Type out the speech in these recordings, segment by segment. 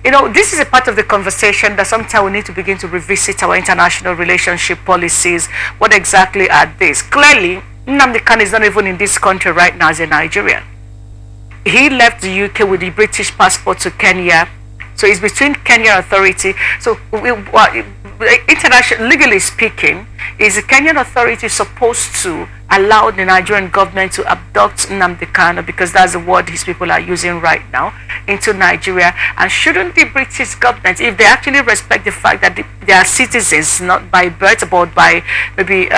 this is a part of the conversation that sometimes we need to begin to revisit our international relationship policies. What exactly are these? Clearly, Nnamdi Kanu is not even in this country right now as a Nigerian. He left the UK with the British passport to Kenya. So it's between Kenyan authority. So international, legally speaking, is the Kenyan authority supposed to allow the Nigerian government to abduct Nnamdi Kanu, because that's the word his people are using right now, into Nigeria? And shouldn't the British government, if they actually respect the fact that they are citizens, not by birth, but by maybe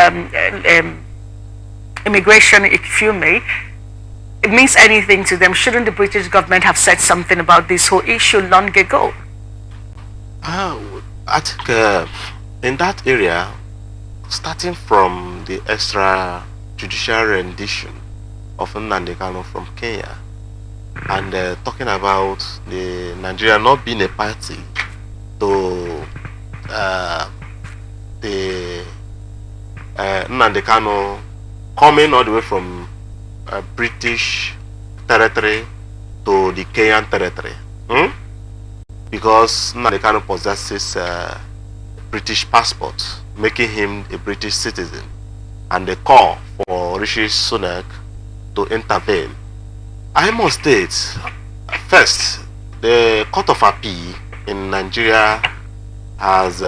immigration, if you may, it means anything to them, shouldn't the British government have said something about this whole issue long ago? I think in that area, starting from the extrajudicial rendition of Nnamdi Kanu from Kenya, and talking about the Nigeria not being a party to the Nnamdi Kanu coming all the way from British territory to the Kenyan territory, because Nnamdi Kanu possesses a British passport, making him a British citizen, and the call for Rishi Sunak to intervene. I must state, first, the Court of Appeal in Nigeria has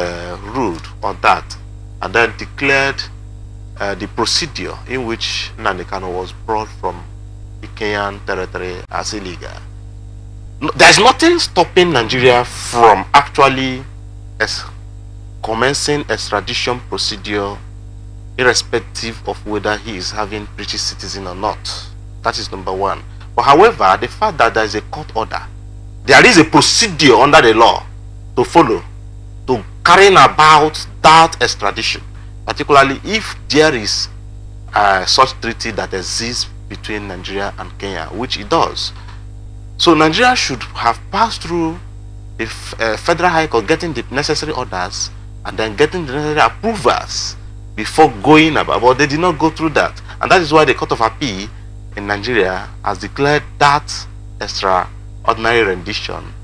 ruled on that, and then declared the procedure in which Nnamdi Kanu was brought from the Kenyan territory as illegal. There's nothing stopping Nigeria from actually commencing extradition procedure, irrespective of whether he is having British citizen or not. That is number one. But however, the fact that there is a court order, there is a procedure under the law to follow to carrying about that extradition, particularly if there is such treaty that exists between Nigeria and Kenya, which it does. So Nigeria should have passed through the Federal High Court, getting the necessary orders and then getting the necessary approvals before going about. But they did not go through that. And that is why the Court of Appeal in Nigeria has declared that extraordinary rendition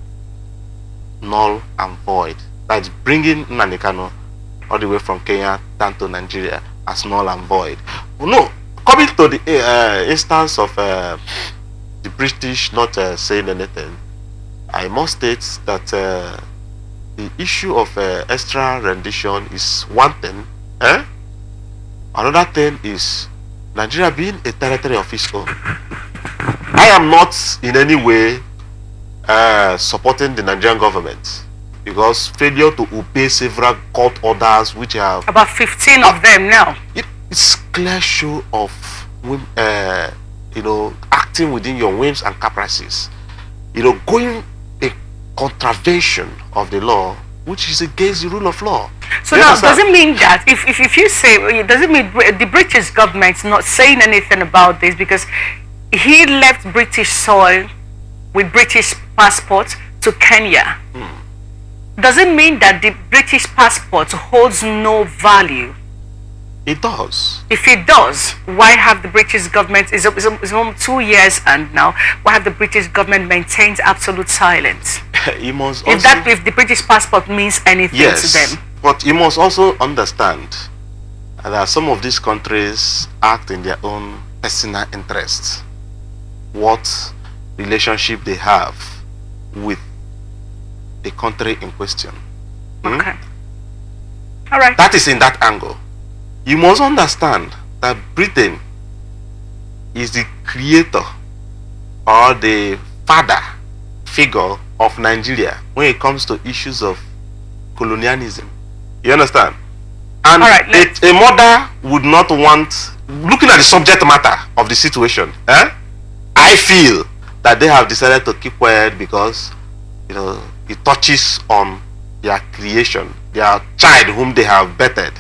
null and void. That's bringing Nnamdi Kanu all the way from Kenya down to Nigeria as null and void. No, coming to the instance of the British not saying anything, I must state that the issue of extra rendition is one thing. Another thing is Nigeria being a territory of its own. I am not in any way supporting the Nigerian government, because failure to obey several court orders, which have about 15 of them now, it's clear show of acting within your whims and caprices, going a contravention of the law, which is against the rule of law. So now, does it mean that if you say, does it mean the British government's not saying anything about this because he left British soil with British passport to Kenya? Does it mean that the British passport holds no value? It does. If it does, why have the British government, it's almost 2 years and now, why have the British government maintained absolute silence? You must also, if the British passport means anything to them. But you must also understand that some of these countries act in their own personal interests. What relationship they have with the country in question. Okay. All right. That is in that angle. You must understand that Britain is the creator or the father figure of Nigeria when it comes to issues of colonialism. You understand? And a mother would not want, looking at the subject matter of the situation, I feel that they have decided to keep quiet because it touches on their creation, their child whom they have bettered.